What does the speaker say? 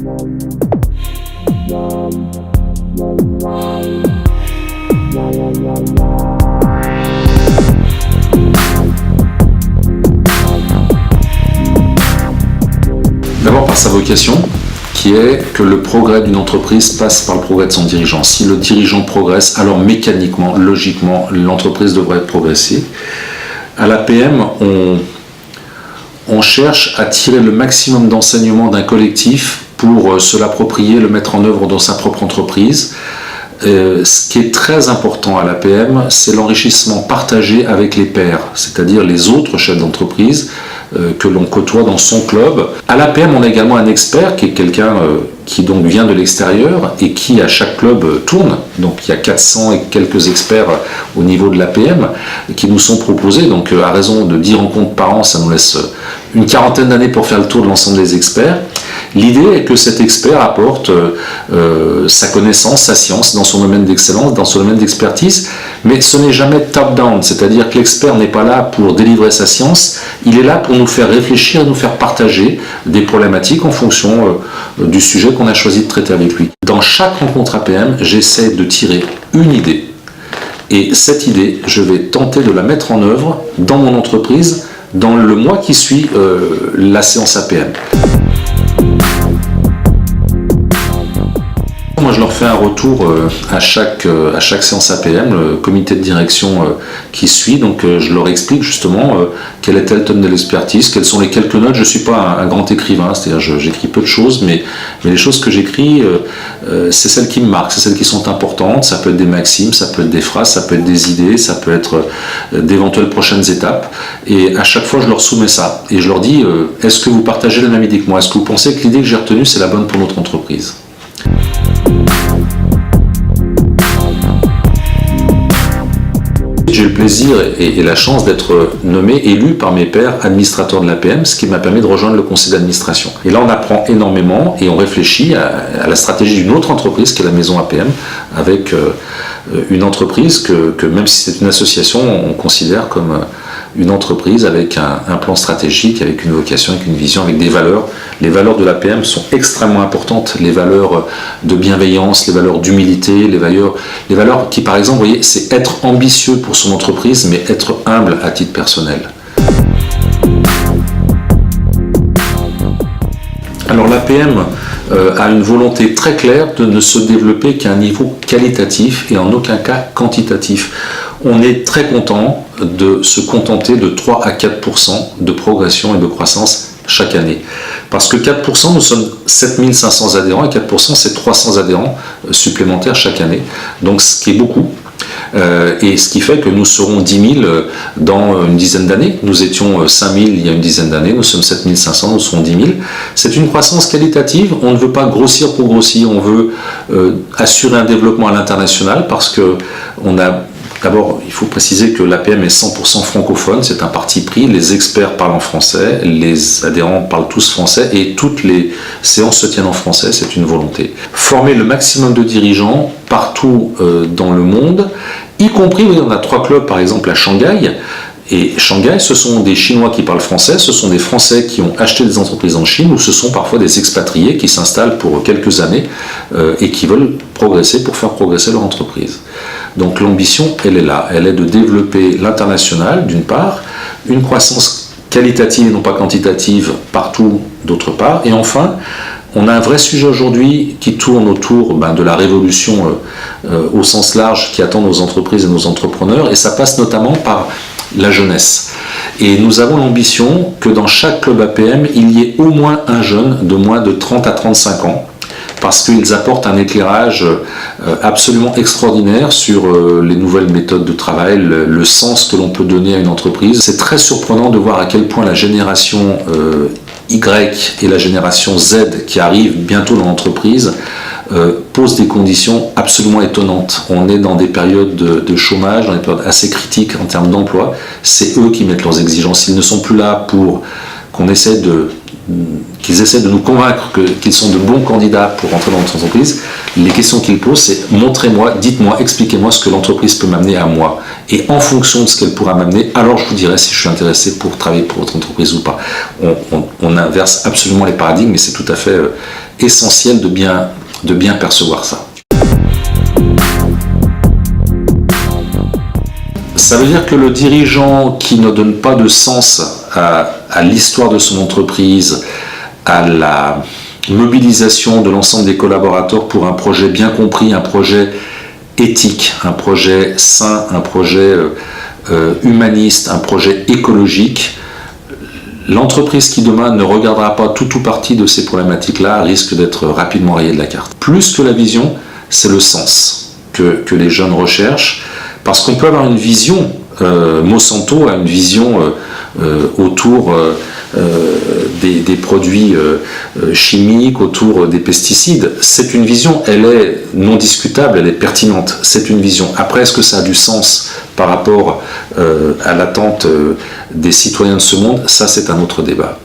D'abord par sa vocation, qui est que le progrès d'une entreprise passe par le progrès de son dirigeant. Si le dirigeant progresse, alors mécaniquement, logiquement, l'entreprise devrait progresser. À l'APM, on cherche à tirer le maximum d'enseignements d'un collectif pour se l'approprier, le mettre en œuvre dans sa propre entreprise. Ce qui est très important à l'APM, c'est l'enrichissement partagé avec les pairs, c'est-à-dire les autres chefs d'entreprise que l'on côtoie dans son club. À l'APM, on a également un expert qui est quelqu'un qui donc vient de l'extérieur et qui à chaque club tourne. Donc il y a 400 et quelques experts au niveau de l'APM qui nous sont proposés. Donc à raison de 10 rencontres par an, ça nous laisse une quarantaine d'années pour faire le tour de l'ensemble des experts. L'idée est que cet expert apporte sa connaissance, sa science dans son domaine d'excellence, dans son domaine d'expertise, mais ce n'est jamais top-down, c'est-à-dire que l'expert n'est pas là pour délivrer sa science, il est là pour nous faire réfléchir et nous faire partager des problématiques en fonction du sujet qu'on a choisi de traiter avec lui. Dans chaque rencontre APM, j'essaie de tirer une idée, et cette idée, je vais tenter de la mettre en œuvre dans mon entreprise dans le mois qui suit la séance APM. Moi, je leur fais un retour à chaque séance APM, le comité de direction qui suit. Donc, je leur explique justement quelle est telle tonne de l'expertise, quelles sont les quelques notes. Je ne suis pas un grand écrivain, c'est-à-dire j'écris peu de choses, mais les choses que j'écris, c'est celles qui me marquent, c'est celles qui sont importantes. Ça peut être des maximes, ça peut être des phrases, ça peut être des idées, ça peut être d'éventuelles prochaines étapes. Et à chaque fois, je leur soumets ça. Et je leur dis, est-ce que vous partagez la même idée que moi? Est-ce que vous pensez que l'idée que j'ai retenue, c'est la bonne pour notre entreprise? J'ai eu le plaisir et la chance d'être nommé, élu par mes pairs administrateur de l'APM, ce qui m'a permis de rejoindre le conseil d'administration. Et là, on apprend énormément et on réfléchit à la stratégie d'une autre entreprise qui est la maison APM, avec une entreprise que même si c'est une association, on considère comme une entreprise avec un plan stratégique, avec une vocation, avec une vision, avec des valeurs. Les valeurs de l'APM sont extrêmement importantes, les valeurs de bienveillance, les valeurs d'humilité, les valeurs qui, par exemple, vous voyez, c'est être ambitieux pour son entreprise, mais être humble à titre personnel. Alors l'APM a une volonté très claire de ne se développer qu'à un niveau qualitatif et en aucun cas quantitatif. On est très content de se contenter de 3 à 4% de progression et de croissance chaque année. Parce que 4%, nous sommes 7500 adhérents et 4%, c'est 300 adhérents supplémentaires chaque année. Donc ce qui est beaucoup. Et ce qui fait que nous serons 10 000 dans une dizaine d'années. Nous étions 5 000 il y a une dizaine d'années, nous sommes 7 500, nous serons 10 000. C'est une croissance qualitative, on ne veut pas grossir pour grossir, on veut assurer un développement à l'international parce que on a... D'abord, il faut préciser que l'APM est 100% francophone, c'est un parti pris, les experts parlent en français, les adhérents parlent tous français et toutes les séances se tiennent en français, c'est une volonté. Former le maximum de dirigeants partout dans le monde, y compris, on a 3 clubs par exemple à Shanghai, et Shanghai, ce sont des Chinois qui parlent français, ce sont des Français qui ont acheté des entreprises en Chine, ou ce sont parfois des expatriés qui s'installent pour quelques années et qui veulent progresser pour faire progresser leur entreprise. Donc l'ambition, elle est là, elle est de développer l'international d'une part, une croissance qualitative et non pas quantitative partout d'autre part, et enfin, on a un vrai sujet aujourd'hui qui tourne autour de la révolution au sens large qui attend nos entreprises et nos entrepreneurs, et ça passe notamment par la jeunesse. Et nous avons l'ambition que dans chaque club APM, il y ait au moins un jeune de moins de 30 à 35 ans, parce qu'ils apportent un éclairage absolument extraordinaire sur les nouvelles méthodes de travail, le sens que l'on peut donner à une entreprise. C'est très surprenant de voir à quel point la génération Y et la génération Z qui arrive bientôt dans l'entreprise pose des conditions absolument étonnantes. On est dans des périodes de chômage, dans des périodes assez critiques en termes d'emploi. C'est eux qui mettent leurs exigences. Ils ne sont plus là pour qu'on essaie qu'ils essaient de nous convaincre qu'ils sont de bons candidats pour rentrer dans notre entreprise, les questions qu'ils posent, c'est montrez-moi, dites-moi, expliquez-moi ce que l'entreprise peut m'amener à moi. Et en fonction de ce qu'elle pourra m'amener, alors je vous dirai si je suis intéressé pour travailler pour votre entreprise ou pas. On inverse absolument les paradigmes, mais c'est tout à fait essentiel de bien percevoir ça. Ça veut dire que le dirigeant qui ne donne pas de sens à l'histoire de son entreprise, à la mobilisation de l'ensemble des collaborateurs pour un projet bien compris, un projet éthique, un projet sain, un projet humaniste, un projet écologique, l'entreprise qui demain ne regardera pas tout ou partie de ces problématiques-là risque d'être rapidement rayée de la carte. Plus que la vision, c'est le sens que les jeunes recherchent, parce qu'on peut avoir une vision, Monsanto a une vision autour des produits chimiques, autour des pesticides. C'est une vision, elle est non discutable, elle est pertinente, c'est une vision. Après, est-ce que ça a du sens par rapport à l'attente des citoyens de ce monde? Ça, c'est un autre débat.